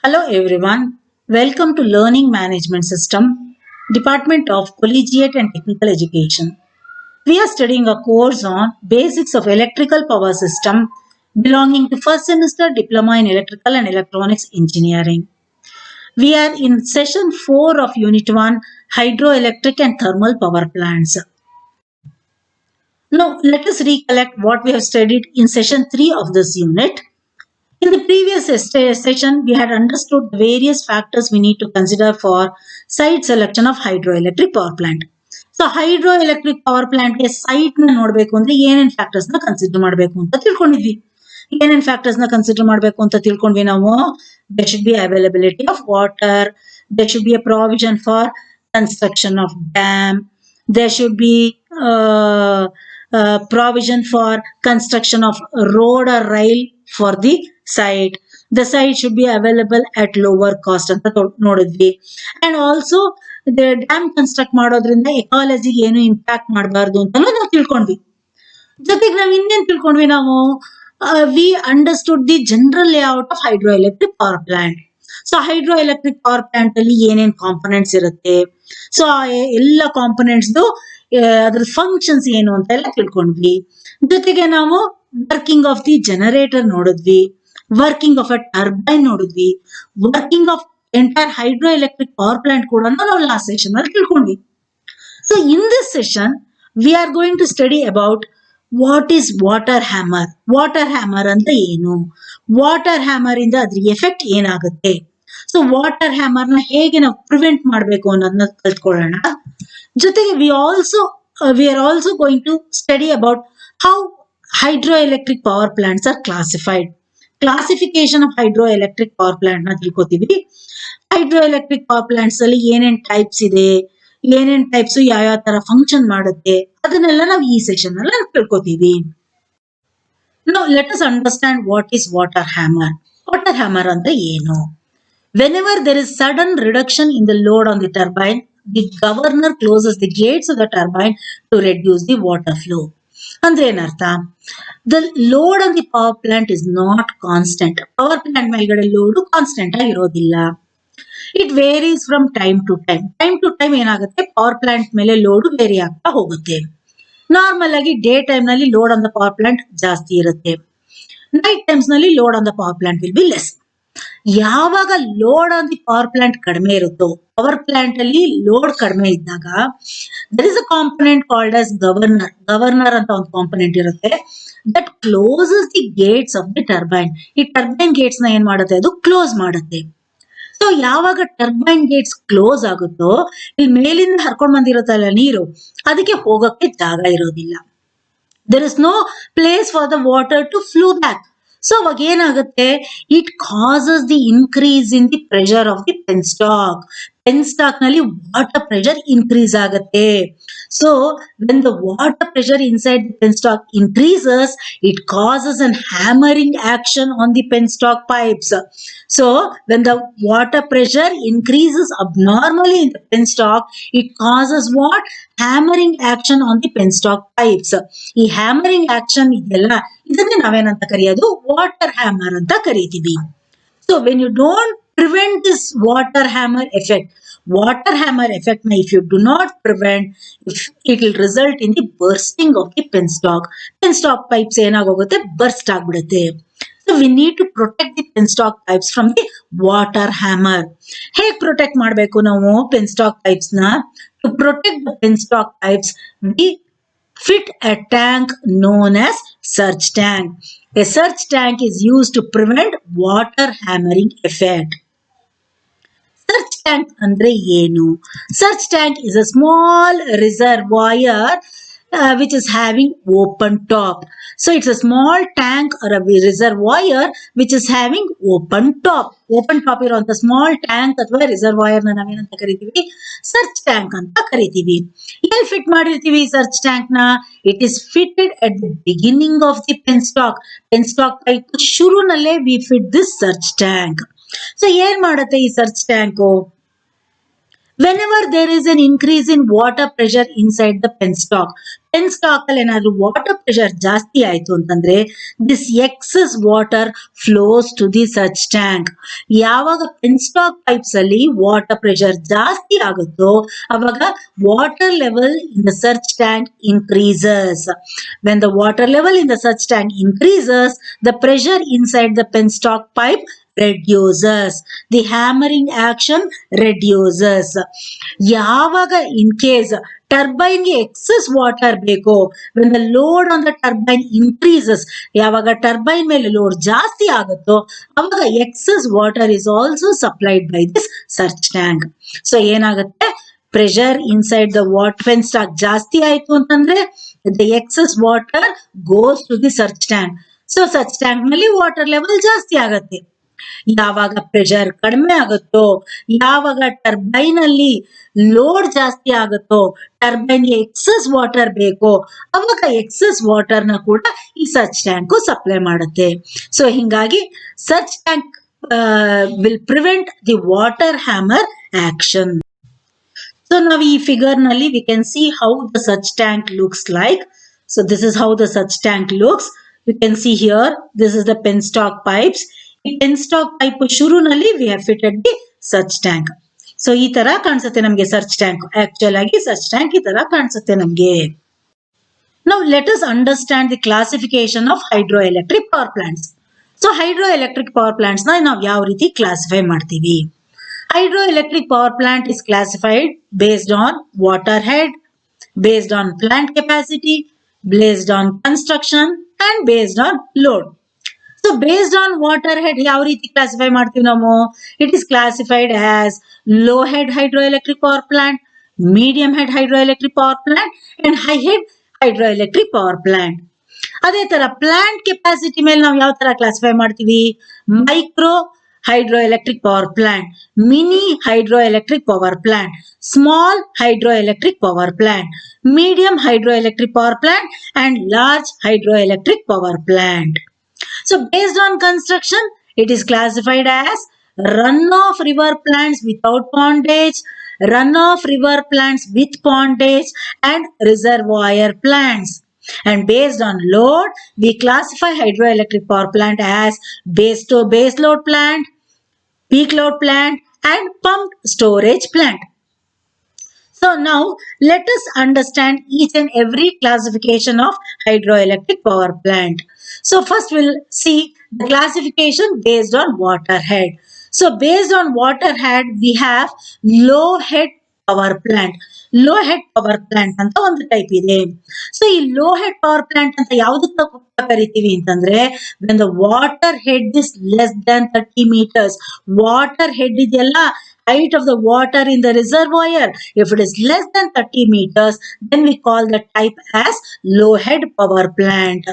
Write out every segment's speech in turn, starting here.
Hello everyone. Welcome to Learning Management System, Department of Collegiate and Technical Education. We are studying a course on Basics of Electrical Power System belonging to first semester Diploma in Electrical and Electronics Engineering. We are in session 4 of Unit 1 Hydroelectric and Thermal Power Plants. Now let us recollect what we have studied in session 3 of this unit. In the previous session, we had understood the various factors we need to consider for site selection of hydroelectric power plant. So hydroelectric power plant ಗೆ site ನ ನೋಡಬೇಕು ಅಂದ್ರೆ ಏನೇನ್ factors ನ consider ಮಾಡಬೇಕು ಅಂತ ತಿಳ್ಕೊಂಡಿದ್ವಿ. ಏನೇನ್ factors ನ ಕನ್ಸಿಡರ್ ಮಾಡಬೇಕು ಅಂತ ತಿಳ್ಕೊಂಡ್ವಿ ನಾವು. There should be availability of water. There should be a provision for construction of dam. There should be provision for construction of road or rail for the site. The site should be available at lower cost ಅಂತ ನೋಡಿದ್ವಿ. And also dam construct ಮಾಡೋದ್ರಿಂದ ಎಕಾಲಜಿಗೆ ಏನು impact ಮಾಡಬಾರ್ದು ಅಂತ ನಾವು ತಿಳ್ಕೊಂಡ್ವಿ. ಜೊತೆಗೆ ನಾವು ಇನ್ನೇನ್ ತಿಳ್ಕೊಂಡ್ವಿ ನಾವು V understood the general layout of hydro electric power plant. So hydro electric power plant ಅಲ್ಲಿ ಏನೇನ್ ಕಾಂಪೊನೆಂಟ್ಸ್ ಇರುತ್ತೆ, ಸೊ ಎಲ್ಲ ಕಾಂಪೊನೆಂಟ್ಸ್ ಅದ್ರ ಫಂಕ್ಷನ್ಸ್ ಏನು ಅಂತ ಎಲ್ಲ ತಿಳ್ಕೊಂಡ್ವಿ. ಜೊತೆಗೆ ನಾವು ವರ್ಕಿಂಗ್ ಆಫ್ ದಿ ಜನರೇಟರ್ ನೋಡಿದ್ವಿ, ವರ್ಕಿಂಗ್ ಆಫ್ ಅ ಟರ್ಬೈನ್ ನೋಡಿದ್ವಿ, working of entire hydro electric power plant ಕೂಡ ನಾವು ಲಾಸ್ಟ್ ಸೆಷನ್ ಅಲ್ಲಿ ತಿಳ್ಕೊಂಡ್ವಿ. So in this session we are going to study about what is water hammer. Water hammer ಅಂತ ಏನು, water hammer ಇಂದ ಅದ್ರ effect ಏನಾಗುತ್ತೆ, ಸೊ ವಾಟರ್ ಹ್ಯಾಮರ್ ನ ಹೇಗೆ ನಾವು ಪ್ರಿವೆಂಟ್ ಮಾಡಬೇಕು ಅನ್ನೋದನ್ನ ಕಲ್ತ್ಕೊಳ್ಳೋಣ. ಜೊತೆಗೆ we are also going to study about how hydroelectric power plants are classified. Classification of hydroelectric power plant ನ ತಿಳ್ಕೊತೀವಿ. ಹೈಡ್ರೋಎಲೆಕ್ಟ್ರಿಕ್ ಪವರ್ ಪ್ಲಾಂಟ್ಸ್ ಅಲ್ಲಿ ಏನೇನ್ ಟೈಪ್ಸ್ ಇದೆ, ಏನೇನ್ ಟೈಪ್ಸ್ ಯಾವ ತರ ಫಂಕ್ಷನ್ ಮಾಡುತ್ತೆ, ಅದನ್ನೆಲ್ಲ ನಾವು ಈ ಸೆಷನ್ ಅಲ್ಲಿ ತಿಳ್ಕೊತೀವಿ. Now let us understand what is water hammer. Water hammer ಅಂದ್ರೆ ಏನು? Whenever there is sudden reduction in the load on the turbine, the governor closes the gates of the turbine to reduce the water flow. ಅಂದ್ರೆ ಏನರ್ಥ? The load on the power plant is not constant. Power plant ಮೇಲ್ಗಡೆ load constant ಆಗಿರೋದಿಲ್ಲ. It varies from time to time. Time to time ಏನಾಗುತ್ತೆ, power plant ಮೇಲೆ load vary ಆಗ್ತಾ ಹೋಗುತ್ತೆ. Normal ಆಗಿ day time ನಲ್ಲಿ load on the power plant ಜಾಸ್ತಿ ಇರುತ್ತೆ. ನೈಟ್ ಟೈಮ್ಸ್ ನಲ್ಲಿ load on the power plant will be less. ಯಾವಾಗ load on the power plant ಕಡಿಮೆ ಇರುತ್ತೋ, ಪವರ್ ಪ್ಲಾಂಟ್ ಅಲ್ಲಿ ಲೋಡ್ ಕಡಿಮೆ ಇದ್ದಾಗ there is a component called as governor. Governor ಅಂತ ಒಂದು ಕಾಂಪೊನೆಂಟ್ ಇರುತ್ತೆ that closes the gates of the turbine. ಈ ಟರ್ಬೈನ್ ಗೇಟ್ಸ್ ನ ಏನ್ ಮಾಡುತ್ತೆ, ಅದು ಕ್ಲೋಸ್ ಮಾಡುತ್ತೆ. ಸೊ ಯಾವಾಗ ಟರ್ಬೈನ್ ಗೇಟ್ಸ್ ಕ್ಲೋಸ್ ಆಗುತ್ತೋ, ಇಲ್ಲಿ ಮೇಲಿಂದ ಹರ್ಕೊಂಡ್ ಬಂದಿರುತ್ತಲ್ಲ ನೀರು, ಅದಕ್ಕೆ ಹೋಗಕ್ಕೆ ಜಾಗ ಇರೋದಿಲ್ಲ. there is no place for the water to flow back. So ಅವಾಗ ಏನಾಗುತ್ತೆ, it causes the increase in the pressure of the penstock. Penstock ನಲ್ಲಿ ವಾಟರ್ ಪ್ರೆಷರ್ ಇನ್ಕ್ರೀಸ್ ಆಗುತ್ತೆ. So when the water pressure inside the penstock increases, it causes an hammering action on the penstock pipes. So when the water pressure increases abnormally in the penstock, it causes what? Hammering action on the penstock pipes. ಈ hammering action ಇದೆಲ್ಲ, ಇದನ್ನೇ ನಾವೇನಂತ ಕರೆಯೋದು, water hammer ಅಂತ ಕರಿತೀವಿ. So when you don't prevent this water hammer effect, water hammer effect ನ if you do not prevent, it will result in the bursting of the penstock. Penstock pipes ಏನಾಗೋಗುತ್ತೆ, burst ಆಗ್ಬಿಡುತ್ತೆ. So we need to protect the penstock pipes from the water hammer. ಹೇಗೆ protect ಮಾಡಬೇಕು ನಾವು penstock pipes ನ? To protect the penstock pipes, we fit a tank known as surge tank. A surge tank is used to prevent water hammering effect. Surge tank ಅಂದ್ರೆ ಏನು? Surge tank is a small reservoir which is having open top. So it's a small tank or a reservoir which is having open top. Open top ಇರುವಂತ small tank ಅಥವಾ reservoir ನ ನಾವೇನಂತ ಕರಿತೀವಿ, search tank ಅಂತ ಕರಿತೀವಿ. ಎಲ್ಲಿ fit ಮಾಡಿರ್ತೀವಿ search tank ನ? It is fitted at the beginning of the penstock. Penstock pipe ಶುರುನಲ್ಲೇ we fit this search tank. So ಏನ್ ಮಾಡುತ್ತೆ ಈ search tank? Whenever there is an increase in water pressure inside the penstock, penstock ಅಲ್ಲಿ ಏನಾದ್ರು water pressure ಜಾಸ್ತಿ ಆಯ್ತು ಅಂತಂದ್ರೆ this excess water flows to the search tank. ಯಾವಾಗ penstock pipes ಅಲ್ಲಿ ವಾಟರ್ ಪ್ರೆಷರ್ ಜಾಸ್ತಿ ಆಗುತ್ತೋ ಅವಾಗ water level in the surge tank increases. When the water level in the search tank increases, the pressure inside the penstock pipe reduces. The hammering action reduces. ಯಾವಾಗ in case turbine ಗೆ excess water ಬೇಕು, when the load on the turbine increases, ಯಾವಾಗ turbine ಮೇಲೆ load ಜಾಸ್ತಿ ಆಗುತ್ತೋ ಅವಾಗ excess water is also supplied by this search tank. So ಏನಾಗುತ್ತೆ, pressure inside the water penstock ಜಾಸ್ತಿ ಆಯ್ತು ಅಂತಂದ್ರೆ the excess water goes to the search tank. So search tank ನಲ್ಲಿ ವಾಟರ್ ಲೆವೆಲ್ ಜಾಸ್ತಿ ಆಗತ್ತೆ. ಯಾವಾಗ ಪ್ರೆಷರ್ ಕಡಿಮೆ ಆಗುತ್ತೋ, ಯಾವಾಗ ಟರ್ಬೈನ್ ಅಲ್ಲಿ ಲೋಡ್ ಜಾಸ್ತಿ ಆಗುತ್ತೋ, ಟರ್ಬೈನ್ ಗೆ ಎಕ್ಸಸ್ ವಾಟರ್ ಬೇಕು, ಅವಾಗ ಎಕ್ಸಸ್ ವಾಟರ್ ನ ಕೂಡ ಈ ಸರ್ಚ್ ಟ್ಯಾಂಕ್ ಸಪ್ಲೈ ಮಾಡುತ್ತೆ. ಸೊ ಹಿಂಗಾಗಿ search tank will prevent the water hammer action. So now ಈ figure ನಲ್ಲಿ we can see how the search tank looks like. So this is how the search tank looks. You can see here, this is the penstock pipes. ಈ penstock pipe ಶುರುನಲ್ಲಿ we have fitted the search tank. So ಈ ತರ ಕಾಣಿಸುತ್ತೆ ನಮಗೆ search tank. Actual ಆಗಿ search tank ಈ ತರ ಕಾಣಿಸುತ್ತೆ ನಮಗೆ. Now let us understand the classification of hydroelectric power plants. So hydroelectric power plants ನ ನಾವು ಯಾವ ರೀತಿ ಕ್ಲಾಸಿಫೈ ಮಾಡ್ತೀವಿ? Hydroelectric power plant is classified based on water head, based on plant capacity, based on construction and based on load. So based on water head ಯಾವ ರೀತಿ classify ಮಾಡ್ತೀವಿ ನಾವು? It is classified as low head hydroelectric power plant, medium head hydroelectric power plant and high head hydroelectric power plant. ಅದೇ ತರ plant capacity ಮೇಲೆ ನಾವು ಯಾವ ತರ ಕ್ಲಾಸಿಫೈ ಮಾಡ್ತೀವಿ? Micro hydroelectric power plant, mini hydroelectric power plant, small hydroelectric power plant, medium hydroelectric power plant and large hydroelectric power plant. So based on construction, it is classified as run-off river plants without pondage, run-off river plants with pondage and reservoir plants. And based on load, we classify hydroelectric power plant as base to base load plant, peak load plant and pumped storage plant. So now let us understand each and every classification of hydroelectric power plant. So first we'll see the classification based on water head. So based on water head, we have low head power plant. Low head power plant ಅಂತ ಒಂದು type ಇದೆ. So ಈ low head power plant ಅಂತ ಯಾವ್ದಕ್ಕೆ ಕರಿತೀವಿ ಅಂತಂದ್ರೆ, when the water head is less than 30 meters, water head ಇದೆಯಲ್ಲ, height of the water in the reservoir, if it is less than 30 meters, then we call the type as low head power plant.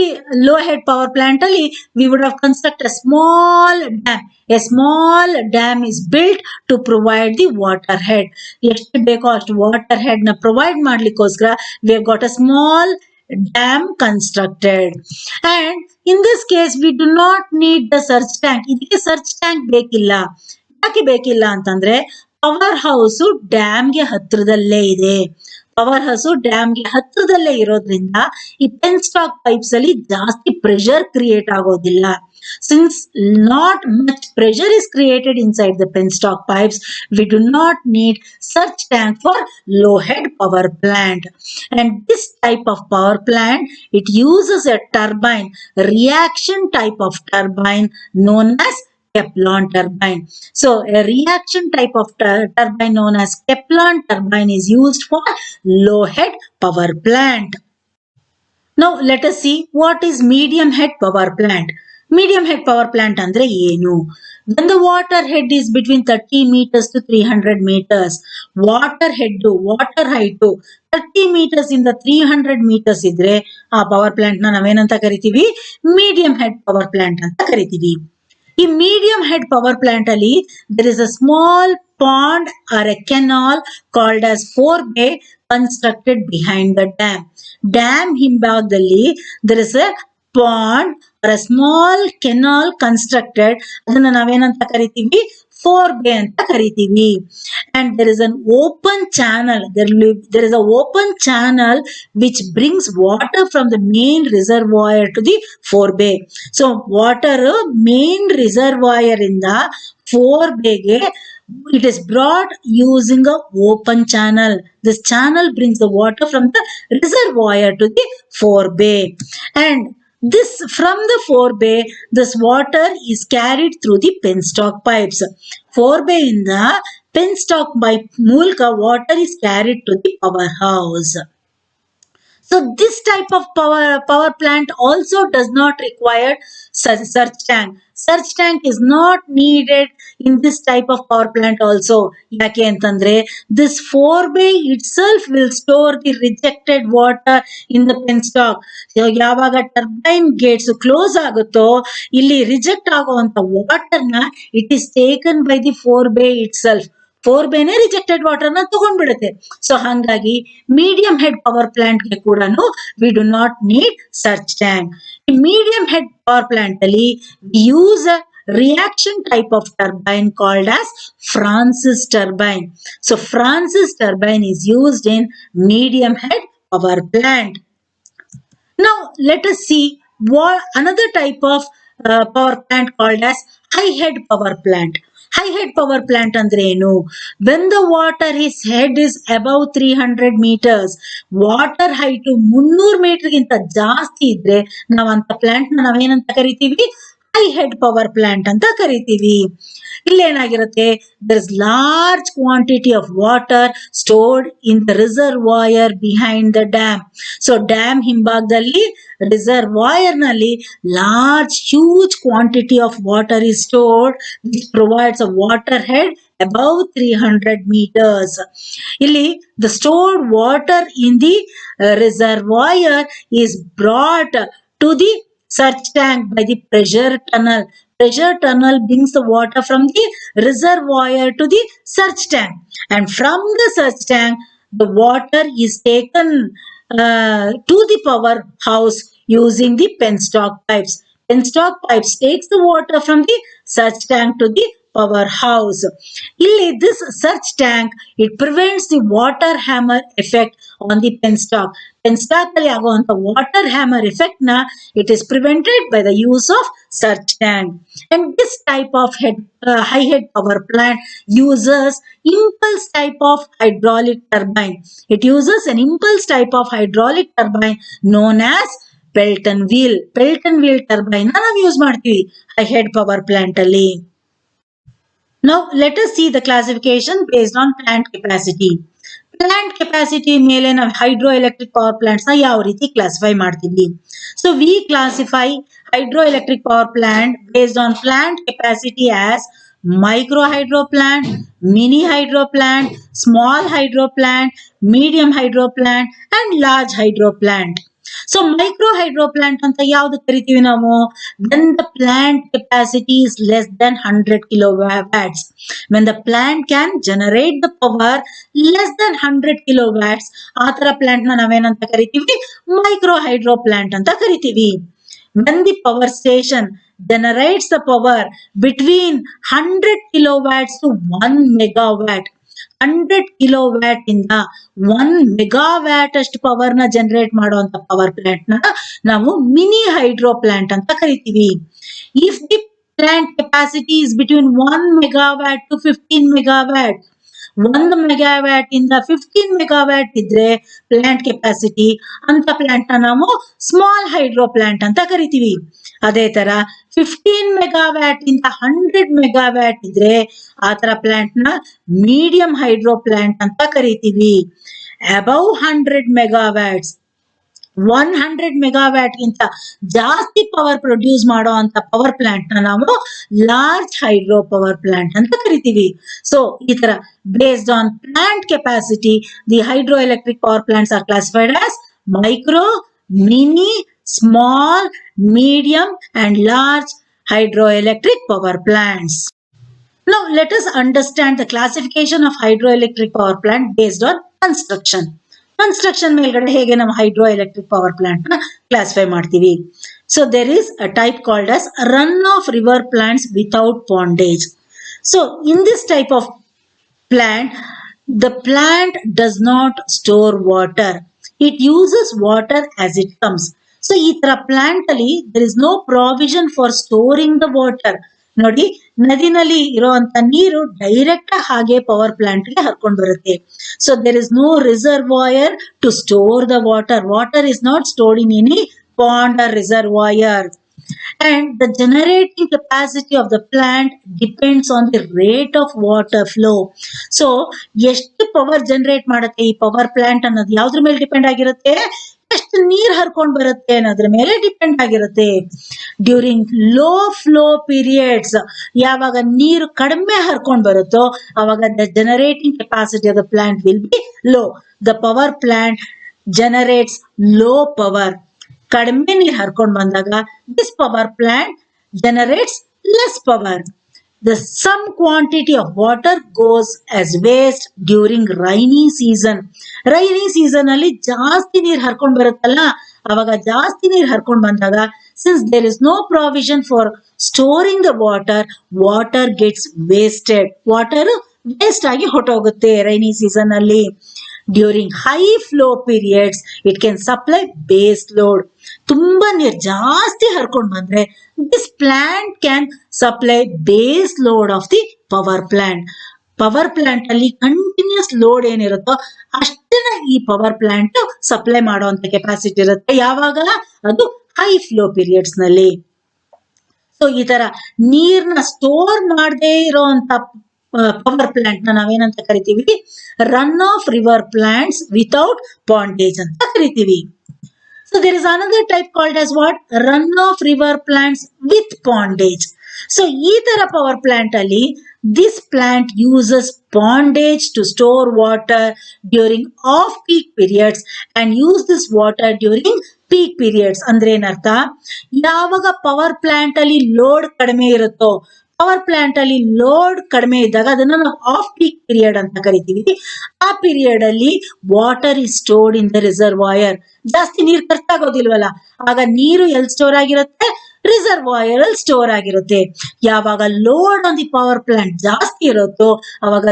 ಈ low head power plant ಅಲ್ಲಿ we would have constructed a small dam. A small dam is built to provide the water head. ಎಷ್ಟು ಬೇಕೋ ಅಷ್ಟು water head ನ provide ಮಾಡ್ಲಿಕ್ಕೋಸ್ಕರ we have got a small dam constructed. And in this case we do not need the search tank. ಇದಕ್ಕೆ search tank ಬೇಕಿಲ್ಲ. ಯಾಕೆ ಬೇಕಿಲ್ಲ ಅಂತಂದ್ರೆ power house ಡ್ಯಾಮ್ಗೆ ಹತ್ರದಲ್ಲೇ ಇದೆ. ಪವರ್ ಹೌಸ್ ಡ್ಯಾಮ್ಗೆ ಹತ್ರದಲ್ಲೇ ಇರೋದ್ರಿಂದ ಈ ಪೆನ್ ಸ್ಟಾಕ್ ಪೈಪ್ಸ್ ಅಲ್ಲಿ ಜಾಸ್ತಿ ಪ್ರೆಷರ್ ಕ್ರಿಯೇಟ್ ಆಗೋದಿಲ್ಲ. Since not much pressure is created inside the penstock pipes, we do not need such tank for low head power plant. And this type of power plant, it uses a turbine, reaction type of turbine known as Kaplan turbine. So a reaction type of turbine known as Kaplan turbine is used for low head power plant. Now let us see what is medium head power plant. Medium head power plant andre ಏನು? When the water head is between 30 meters to 300 meters, water head, water height 30 meters ಇಂದ 300 meters ಇದ್ರೆ ಆ power plant ನ ನಾವೇನಂತ ಕರಿತೀವಿ? Medium head power plant ಅಂತ ಕರಿತೀವಿ. ಈ ಮೀಡಿಯಂ ಹೆಡ್ ಪವರ್ ಪ್ಲಾಂಟ್ ಅಲ್ಲಿ there is a small pond or a canal called as forebay constructed behind the dam. Dam ಹಿಂಭಾಗದಲ್ಲಿ there is a pond or a small canal constructed, ಅದನ್ನ ನಾವೇನಂತ ಕರಿತೀವಿ, forebay ಅಂತ ಕರಿತೀವಿ. And there is an open channel, there is a open channel which brings water from the main reservoir to the forebay. So water main reservoir ಇಂದ forebayಗೆ it is brought using a open channel. This channel brings the water from the reservoir to the forebay, and this from the forebay, this water is carried through the penstock pipes. Forebay in the penstock pipe ಮೂಲಕ water is carried to the powerhouse. So this type of power plant also does not require surge tank. Surge tank is not needed in this type of power plant also. ಯಾಕೆ ಅಂತಂದ್ರೆ this forebay itself will store the rejected water in the penstock. ಯಾವಾಗ turbine gates close ಆಗುತ್ತೋ ಇಲ್ಲಿ reject ಆಗುವಂತ water ನ it is taken by the forebay itself. ಫೋರ್ಬೇನೆ rejected water ನ ತಗೊಂಡ್ಬಿಡುತ್ತೆ. ಸೊ ಹಾಗಾಗಿ ಮೀಡಿಯಂ ಹೆಡ್ ಪವರ್ ಪ್ಲಾಂಟ್ ಗೆ ಕೂಡ we do not need surge tank. ಈ ಮೀಡಿಯಂ ಹೆಡ್ ಪವರ್ ಪ್ಲಾಂಟ್ ಅಲ್ಲಿ use reaction type of turbine called as Francis turbine. So Francis turbine is used in medium head power plant. Now let us see what another type of power plant called as high head power plant. High head power plant ಅಂದ್ರೆ ಏನು? When the water head is above 300 meters, water height 300 metre ಗಿಂತ ಜಾಸ್ತಿ ಇದ್ರೆ ನಾವಂತ plant ನಾವೇನಂತ ಕರಿತೀವಿ? High head power plant ಅಂತ ಕರಿತೀವಿ. ಇಲ್ಲೇನಾಗಿರುತ್ತೆ, there is large quantity of water stored in the reservoir behind the dam. So dam ಹಿಂಭಾಗದಲ್ಲಿ ರಿಸರ್ವಾಯರ್ ನಲ್ಲಿ large huge quantity of water is stored which provides a water head above 300 meters. ಇಲ್ಲಿ the stored water in the reservoir is brought to the surge tank by the pressure tunnel. Pressure tunnel brings the water from the reservoir to the surge tank, and from the surge tank the water is taken to the powerhouse using the penstock pipes. Penstock pipes takes the water from the surge tank to the powerhouse. Illi this surge tank, it prevents the water hammer effect on the penstock. Penstock alli aguvanta water hammer effect na it is prevented by the use of surge tank. And this type of high head power plant uses impulse type of hydraulic turbine. It uses an impulse type of hydraulic turbine known as Pelton wheel. Pelton wheel turbine na ನಾವು use ಮಾಡ್ತೀವಿ high head power plant ಅಲ್ಲಿ. Now let us see the classification based on plant capacity. Plant capacity ಮೇಲೆ ನಾವು hydro electric power plants ನ ಯಾವ ರೀತಿ classify ಮಾಡ್ತೀವಿ? So we classify hydroelectric power plant based on plant capacity as micro hydro plant, mini hydro plant, small hydro plant, medium hydro plant and large hydro plant. So micro hydro plant ಅಂತ ಯಾವ್ದು ಕರಿತೀವಿ ನಾವು? When the plant capacity is less than 100 kilowatts. When the plant can generate the power less than 100 kilowatts, ಆ ತರ plant ನ ನಾವೇನಂತ ಕರಿತೀವಿ? Micro hydro plant ಅಂತ ಕರಿತೀವಿ. When the power station generates the power between 100 kilowatts to 1 megawatt, 100 kilowatt ಇಂದ 1 megawatt ಅಷ್ಟು power ನ ಜನರೇಟ್ ಮಾಡುವಂತ ಪವರ್ ಪ್ಲಾಂಟ್ ನ ನಾವು ಮಿನಿ ಹೈಡ್ರೋ ಪ್ಲಾಂಟ್ ಅಂತ ಕರಿತೀವಿ. If the plant capacity is between 1 megawatt to 15 megawatt, 1 megawatt ಇಂದ 15 megawatt ಇದ್ರೆ ಪ್ಲಾಂಟ್ ಕೆಪಾಸಿಟಿ, ಅಂತ ಪ್ಲಾಂಟ್ ನ ನಾವು ಸ್ಮಾಲ್ ಹೈಡ್ರೋ ಪ್ಲಾಂಟ್ ಅಂತ ಕರಿತೀವಿ. ಅದೇ ತರ 15 megawatt ಇಂದ 100 megawatt ಇದ್ರೆ ಆ ತರ ಪ್ಲಾಂಟ್ ನ ಮೀಡಿಯಂ ಹೈಡ್ರೋ ಪ್ಲಾಂಟ್ ಅಂತ ಕರಿತೀವಿ. ಅಬೌವ್ 100 megawatts, 100 megawatt ಗಿಂತ ಜಾಸ್ತಿ ಪವರ್ ಪ್ರೊಡ್ಯೂಸ್ ಮಾಡೋ ಅಂತ ಪವರ್ ಪ್ಲಾಂಟ್ ನ ನಾವು ಲಾರ್ಜ್ ಹೈಡ್ರೋ ಪವರ್ ಪ್ಲಾಂಟ್ ಅಂತ ಕರಿತೀವಿ. ಸೊ ಈ ತರ based on plant capacity the hydro electric power plants are classified as micro, mini, small, medium and large hydroelectric power plants. Now let us understand the classification of hydroelectric power plant based on construction. Construction ಮೇಲ್ಗಡೆ ಹೇಗೆ ನಾವು hydro electric power plant ನ classify ಮಾಡ್ತೀವಿ? So there is a type called as run-off river plants without pondage. So in this type of plant, the plant does not store water. It uses water as it comes. So ಈ ತರ plant ಅಲ್ಲಿ there is no provision for storing the water. ನೋಡಿ, ನದಿನಲ್ಲಿ ಇರುವಂತ ನೀರು direct ಹಾಗೆ power plant ಗೆ ಹರ್ಕೊಂಡು ಬರುತ್ತೆ. So there is no reservoir to store the water. Water is not stored in any pond or reservoir. And the generating capacity of the plant depends on the rate of water flow. So ಎಷ್ಟು power generate ಮಾಡುತ್ತೆ ಈ power plant ಅನ್ನೋದು ಯಾವ್ದ್ರ ಮೇಲೆ depend ಆಗಿರುತ್ತೆ, ಎಷ್ಟು ನೀರ್ ಹರ್ಕೊಂಡ್ ಬರುತ್ತೆ ಅನ್ನೋದ್ರ ಮೇಲೆ ಡಿಪೆಂಡ್ ಆಗಿರುತ್ತೆ. ಡ್ಯೂರಿಂಗ್ ಲೋ ಫ್ಲೋ ಪೀರಿಯಡ್ಸ್, ಯಾವಾಗ ನೀರು ಕಡಿಮೆ ಹರ್ಕೊಂಡ್ ಬರುತ್ತೋ ಅವಾಗ the generating capacity of the plant will B low. The power plant generates low power. ಕಡಿಮೆ ನೀರು ಹರ್ಕೊಂಡು ಬಂದಾಗ this power plant generates less power. The some quantity of water goes as waste during rainy season. Rainy season ಅಲ್ಲಿ ಜಾಸ್ತಿ ನೀರು ಹರ್ಕೊಂಡ್ ಬರುತ್ತಲ್ಲ, ಅವಾಗ ಜಾಸ್ತಿ ನೀರು ಹರ್ಕೊಂಡ್ ಬಂದಾಗ since there is no provision for storing the water, water gets wasted. Water waste ಆಗಿ ಹೊಟ್ಟೋಗುತ್ತೆ rainy season ಅಲ್ಲಿ. During high flow periods it can supply base load. ತುಂಬಾ ನೀರು ಜಾಸ್ತಿ ಹರ್ಕೊಂಡ್ ಬಂದ್ರೆ this plant can supply base load of the power plant. Power plant ಅಲ್ಲಿ continuous load ಏನಿರುತ್ತೋ ಅಷ್ಟನ್ನ ಈ power plant supply ಮಾಡುವಂತ ಕೆಪಾಸಿಟಿ ಇರುತ್ತೆ. ಯಾವಾಗ? ಅದು ಹೈ ಫ್ಲೋ ಪೀರಿಯಡ್ಸ್ ನಲ್ಲಿ. ಸೊ ಈ ತರ ನೀರ್ನ ಸ್ಟೋರ್ ಮಾಡದೇ ಇರೋಂತ ಪವರ್ ಪ್ಲಾಂಟ್ ನ ನಾವೇನಂತ ಕರಿತೀವಿ? Run of river plants without pondage ಅಂತ ಕರಿತೀವಿ. So there is another type called as what? Run off river plants with pondage. So ಈ ತರ ಪವರ್ ಪ್ಲಾಂಟ್ ಅಲ್ಲಿ this plant uses pondage to store water during off peak periods and use this water during peak periods. ಅಂದ್ರೆ ಏನರ್ಥ? ಯಾವಾಗ power plant ಅಲ್ಲಿ load ಕಡಿಮೆ ಇರುತ್ತೋ, power plant ಅಲ್ಲಿ ಲೋಡ್ ಕಡಿಮೆ ಇದ್ದಾಗ ಅದನ್ನ ನಾವು ಆಫ್ ಪೀಕ್ ಪೀರಿಯಡ್ ಅಂತ ಕರಿತೀವಿ. ಆ ಪೀರಿಯಡ್ ಅಲ್ಲಿ water is stored in the reservoir. ಜಾಸ್ತಿ ನೀರು ಖರ್ಚಾಗೋದಿಲ್ವಲ್ಲ, ಆಗ ನೀರು ಎಲ್ಲಿ ಸ್ಟೋರ್ ಆಗಿರುತ್ತೆ? ರಿಸರ್ವಾಯರ್ ಅಲ್ಲಿ ಸ್ಟೋರ್ ಆಗಿರುತ್ತೆ. ಯಾವಾಗ load on the power plant ಜಾಸ್ತಿ ಇರುತ್ತೋ ಅವಾಗ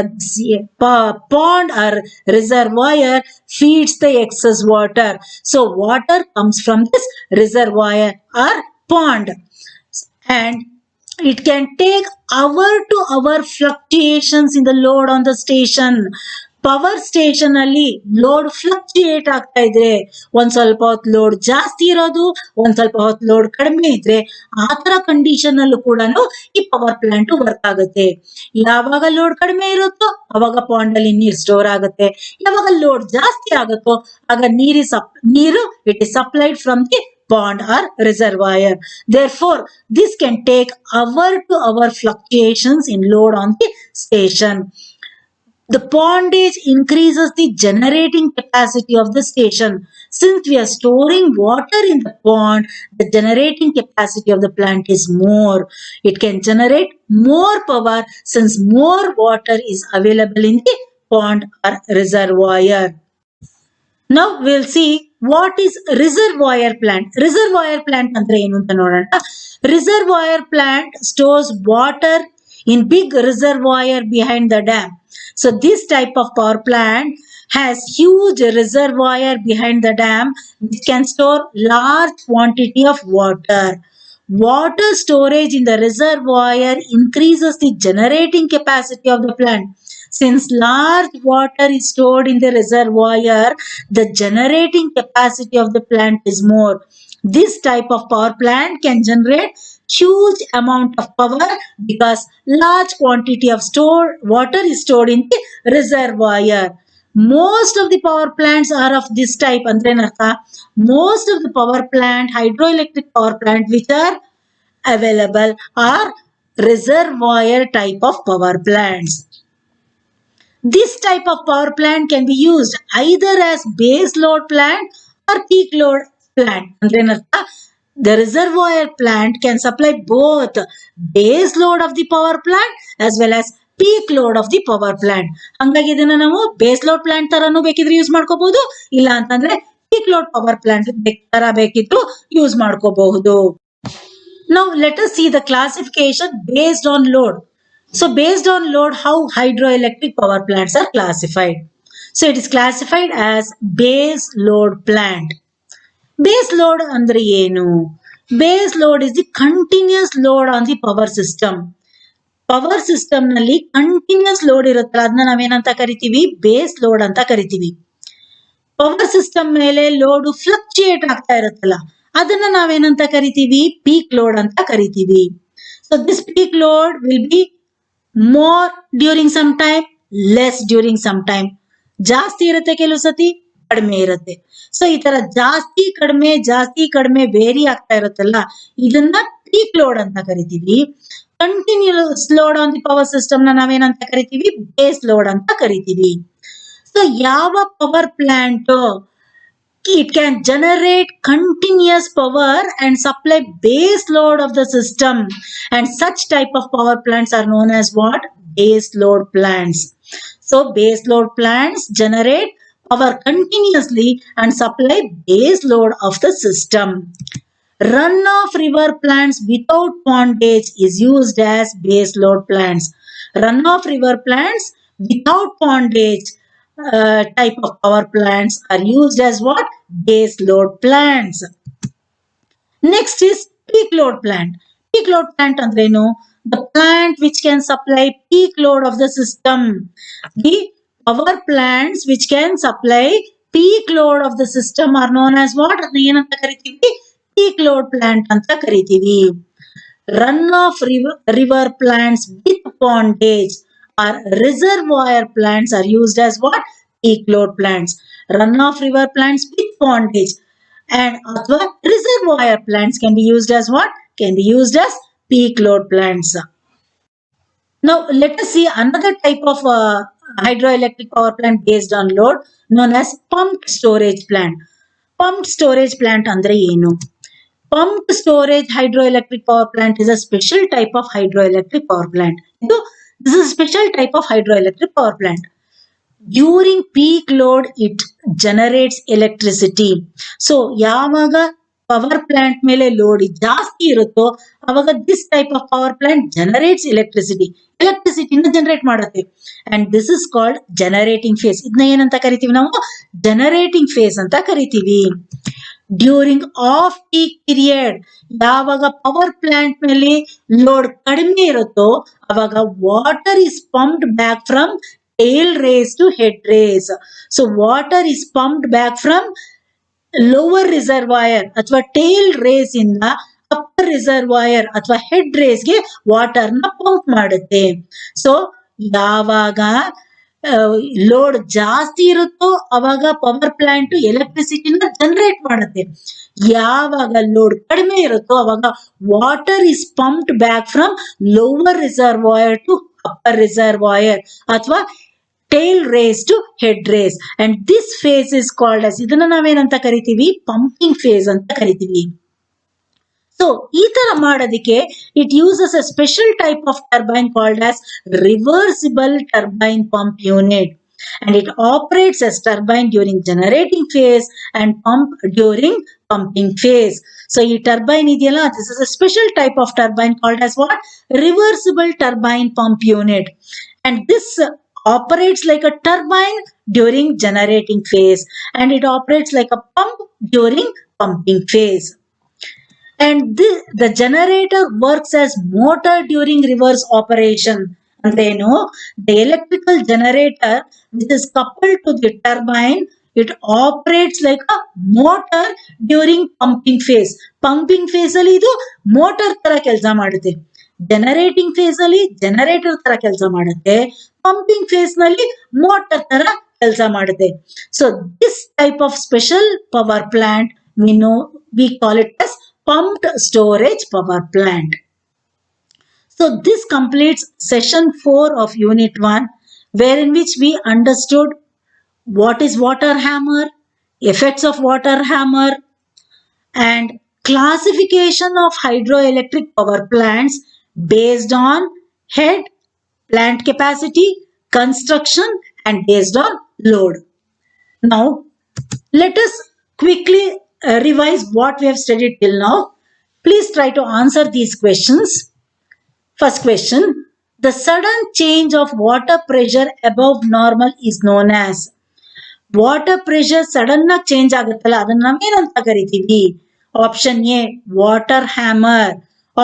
pond or reservoir feeds the excess water. So water comes from this reservoir or pond. And it can take hour to hour fluctuations in the load on the station. Power station ಅಲ್ಲಿ load fluctuate ಆಗ್ತಾ ಇದ್ರೆ, ಒಂದ್ ಸ್ವಲ್ಪ ಹೊತ್ತು load ಜಾಸ್ತಿ ಇರೋದು, ಒಂದ್ ಸ್ವಲ್ಪ ಹೊತ್ತು ಲೋಡ್ ಕಡಿಮೆ ಇದ್ರೆ, ಆ ತರ ಕಂಡೀಷನ್ ಅಲ್ಲೂ ಕೂಡ ಈ ಪವರ್ ಪ್ಲಾಂಟ್ ವರ್ಕ್ ಆಗುತ್ತೆ. ಯಾವಾಗ ಲೋಡ್ ಕಡಿಮೆ ಇರುತ್ತೋ ಅವಾಗ ಪಾಂಡ್ ಅಲ್ಲಿ ನೀರು ಸ್ಟೋರ್ ಆಗುತ್ತೆ. ಯಾವಾಗ ಲೋಡ್ ಜಾಸ್ತಿ ಆಗುತ್ತೋ ಆಗ ನೀರು it is supplied from the pond or reservoir. Therefore, this can take hour to hour fluctuations in load on the station. The pondage increases the generating capacity of the station. Since we are storing water in the pond, the generating capacity of the plant is more. It can generate more power since more water is available in the pond or reservoir. Now we'll see what is reservoir plant. Reservoir plant ಅಂದ್ರೆ ಏನು ಅಂತ ನೋಡೋಣ. Reservoir plant stores water in big reservoir behind the dam. So this type of power plant has huge reservoir behind the dam which can store large quantity of water. Water storage in the reservoir increases the generating capacity of the plant. Since large water is stored in the reservoir, the generating capacity of the plant is more. This type of power plant can generate huge amount of power because large quantity of stored water is stored in the reservoir. Most of the power plants are of this type. ಅಂದ್ರೆ ಏನರ್ಥ? Most of the power plant, hydroelectric power plant which are available are reservoir type of power plants. This type of power plant can be used either as base load plant or peak load plant. ಅಂದ್ರೆ ಏನರ್ಥ? The reservoir plant can supply both base load of the power plant as well as peak load of the power plant. ಹಂಗಾಗಿ ಇದನ್ನ ನಾವು base load plant ತರನು ಬೇಕಿದ್ರೆ use ಮಾಡ್ಕೋಬಹುದು, ಇಲ್ಲ ಅಂತಂದ್ರೆ peak load power plant ತರ ಬೇಕಿತ್ತು ಯೂಸ್ ಮಾಡ್ಕೋಬಹುದು. Now let us see the classification based on load. So based on load, how hydroelectric power plants are classified. So it is classified as base load plant. Base load andre ಏನು? Base load is the continuous load on the power system. Power system ನಲ್ಲಿ continuous load ಇರುತ್ತಲ್ಲ, ಅದನ್ನ ನಾವೇನಂತ ಕರಿತೀವಿ? Base load ಅಂತ ಕರಿತೀವಿ. Power system ಮೇಲೆ load fluctuate ಆಗ್ತಾ ಇರುತ್ತಲ್ಲ, ಅದನ್ನ ನಾವೇನಂತ ಕರಿತೀವಿ? ಪೀಕ್ ಲೋಡ್ ಅಂತ ಕರಿತೀವಿ. So this peak load will be more during some time, less during some time. ಜಾಸ್ತಿ ಇರುತ್ತೆ, ಕೆಲವು ಸತಿ ಕಡಿಮೆ ಇರುತ್ತೆ. ಸೊ ಈ ತರ ಜಾಸ್ತಿ ಕಡಿಮೆ ವೇರಿ ಆಗ್ತಾ ಇರುತ್ತಲ್ಲ, ಇದನ್ನ ಪೀಕ್ ಲೋಡ್ ಅಂತ ಕರಿತೀವಿ. Continuous load on the power system ನ ನಾವೇನಂತ ಕರಿತೀವಿ? ಬೇಸ್ ಲೋಡ್ ಅಂತ ಕರಿತೀವಿ. ಸೊ ಯಾವ power plant it can generate continuous power and supply base load of the system, and such type of power plants are known as what? Base load plants. So base load plants generate power continuously and supply base load of the system. Run-off river plants without pondage is used as base load plants. Run-off river plants without pondage type of power plants are used as what? Base load plants. Next is peak load plant. Peak load plant andrenu? The plant which can supply peak load of the system. The power plants which can supply peak load of the system are known as what? ಏನಂತ ಕರಿತೀವಿ? Peak load plant ಅಂತ ಕರಿತೀವಿ. Run-off river plants with pondage or reservoir plants are used as what? Peak load plants. Run-off river plants with pondage and ಅಥವಾ reservoir plants can be used as what? Can be used as peak load plants. Now let us see another type of hydroelectric power plant based on load, known as pumped storage plant. Pumped storage plant andre ಏನು? Pumped storage hydroelectric power plant is a special type of hydroelectric power plant. This is a special type of hydroelectric power plant. During peak load, it generates electricity. So, ಯಾವಾಗ power plant ಮೇಲೆ load ಜಾಸ್ತಿ ಇರುತ್ತೋ ಅವಾಗ this type of power plant generates ಎಲೆಕ್ಟ್ರಿಸಿಟಿನ generate ಮಾಡುತ್ತೆ. And this is called generating phase. ಇದನ್ನ ಏನಂತ ಕರಿತೀವಿ ನಾವು? ಜನರೇಟಿಂಗ್ ಫೇಸ್ ಅಂತ ಕರಿತೀವಿ. ಡ್ಯೂರಿಂಗ್ ಆಫ್ ಪೀಕ್ ಪೀರಿಯಡ್, ಯಾವಾಗ ಪವರ್ ಪ್ಲಾಂಟ್ ಮೇಲೆ ಲೋಡ್ ಕಡಿಮೆ ಇರುತ್ತೋ ಅವಾಗ water is pumped back from tail race to head race. So water is pumped back from lower reservoir ಅಥವಾ tail race ಇಂದ upper reservoir ಅಥವಾ head race ಗೆ water ನ ಪಂಪ್ ಮಾಡುತ್ತೆ. ಸೊ ಯಾವಾಗ ಲೋಡ್ ಜಾಸ್ತಿ ಇರುತ್ತೋ ಅವಾಗ ಪವರ್ ಪ್ಲಾಂಟ್ ಎಲೆಕ್ಟ್ರಿಸಿಟಿನ ಜನರೇಟ್ ಮಾಡುತ್ತೆ. ಯಾವಾಗ ಲೋಡ್ ಕಡಿಮೆ ಇರುತ್ತೋ ಅವಾಗ water is pumped back from lower reservoir to upper reservoir ಅಥವಾ tail race to head race, and this phase is called as, ಇದನ್ನ ನಾವೇನಂತ ಕರಿತೀವಿ? ಪಂಪಿಂಗ್ ಫೇಸ್ ಅಂತ ಕರಿತೀವಿ. ಸೊ ಈ ತರ ಮಾಡೋದಕ್ಕೆ it uses a special type of turbine called as reversible turbine pump unit, and it operates as turbine during generating phase and pump during pumping phase. So ಈ turbine ಇದೆಯಲ್ಲ, this is a special type of turbine called as what? Reversible turbine pump unit, and this operates like a turbine during generating phase and it operates like a pump during pumping phase. And the generator works as motor during reverse operation. Andrenu? The electrical generator which is coupled to the turbine, it operates like a motor during pumping phase. Pumping phase ಅಲ್ಲಿ ಇದು motor ತರ ಕೆಲಸ ಮಾಡುತ್ತೆ. Generating face ಅಲ್ಲಿ generator ತರ ಕೆಲಸ ಮಾಡುತ್ತೆ. Pumping face ನಲ್ಲಿ ಮೋಟರ್ ತರ ಕೆಲಸ ಮಾಡುತ್ತೆ. So this type of special power plant we call it as pumped storage power plant. So this completes session 4 of unit 1, wherein which we understood what is water hammer, effects of water hammer, and classification of hydroelectric power plants based on head, plant capacity, construction, and based on load. Now, let us quickly revise what we have studied till now. Please try to answer these questions. First question. The sudden change of water pressure above normal is known as. Water pressure sudden ಆಗಿ change ಆಗುತ್ತಲ್ಲ ಅದನ್ನ ನಾವೇನಂತ ಕರಿತೀವಿ? Option A water hammer,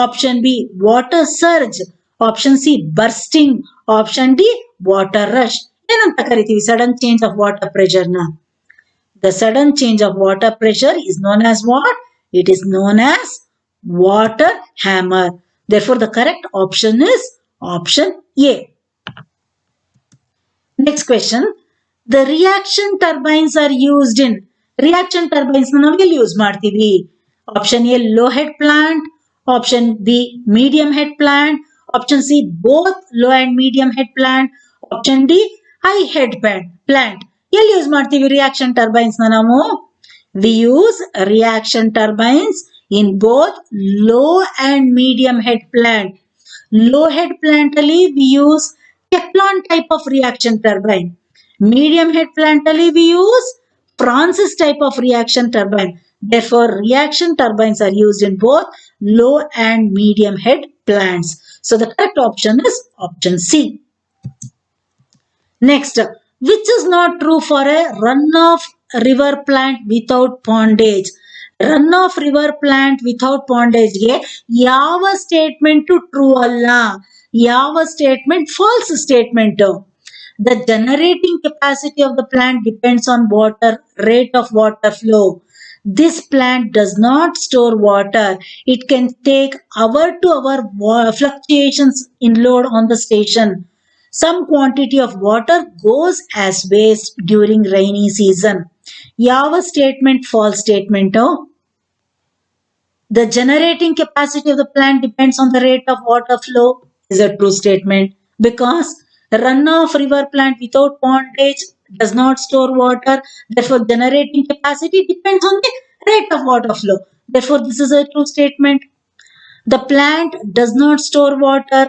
option B water surge, option C bursting, option D water rush. ಏನಂತ ಕರಿತೀವಿ sudden change of water pressure ನ? The sudden change of water pressure is known as what? It is known as water hammer. Therefore, the correct option is option A. Next question. The reaction turbines are used in. Reaction turbines ನಾವು ಎಲ್ಲಿ use ಮಾಡ್ತೀವಿ? Option A low head plant, option B medium head plant, option C both low and medium head plant, option D high head plant. ಎಲ್ಲಿ use ಮಾಡ್ತೀವಿ reaction turbines ನಾವು? We use reaction turbines in both low and medium head plant. Low head plant ಅಲ್ಲಿ we use Teflon type of reaction turbine. Medium head plant ali we use Francis type of reaction turbine. Therefore, reaction turbines are used in both low and medium head plants. So the correct option is option C. Next, which is not true for a runoff river plant without pondage? Runoff river plant without pondage ge yava statement true alla, yava statement false statement. The generating capacity of the plant depends on rate of water flow. This plant does not store water. It can take hour-to-hour fluctuations in load on the station. Some quantity of water goes as waste during rainy season. Yava statement false statement. The generating capacity of the plant depends on the rate of water flow is a true statement because runoff river plant without pondage does not store water. Therefore, generating capacity depends on the rate of water flow. Therefore, this is a true statement. The plant does not store water.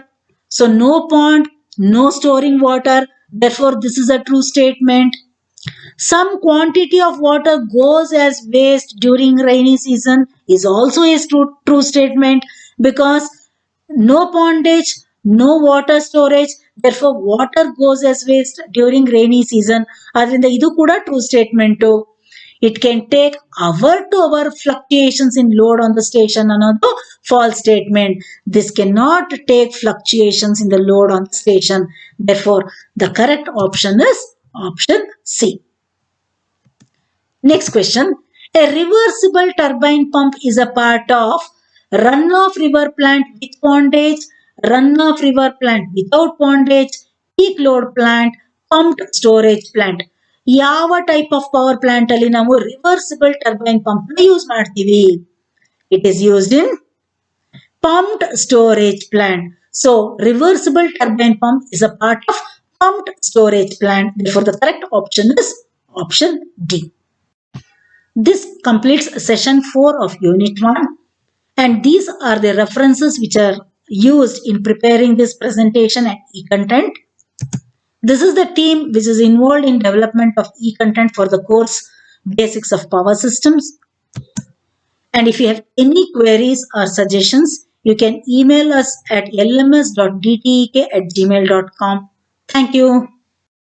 So, no pond, no storing water. Therefore, this is a true statement. Some quantity of water goes as waste during rainy season is also a true statement because no pondage, no water storage. Therefore, water goes as waste during rainy season. Adrinda idu kuda true statement. It can take hour-to-hour fluctuations in load on the station. Another false statement. This cannot take fluctuations in the load on the station. Therefore, the correct option is option C. Next question. A reversible turbine pump is a part of runoff river plant with pondage, runoff river plant without pondage, peak load plant, pumped storage plant. ಯಾವ type of power plant ಅಲ್ಲಿ ನಾವು reversible turbine pump use ಮಾಡ್ತೀವಿ? It is used in pumped storage plant. So, reversible turbine pump is a part of pumped storage plant. Therefore, the correct option is option D. This completes session 4 of Unit 1. And these are the references which are used in preparing this presentation and e-content. This is the team which is involved in development of e-content for the course Basics of Power Systems. And if you have any queries or suggestions, you can email us at lms.dtek@gmail.com. Thank you.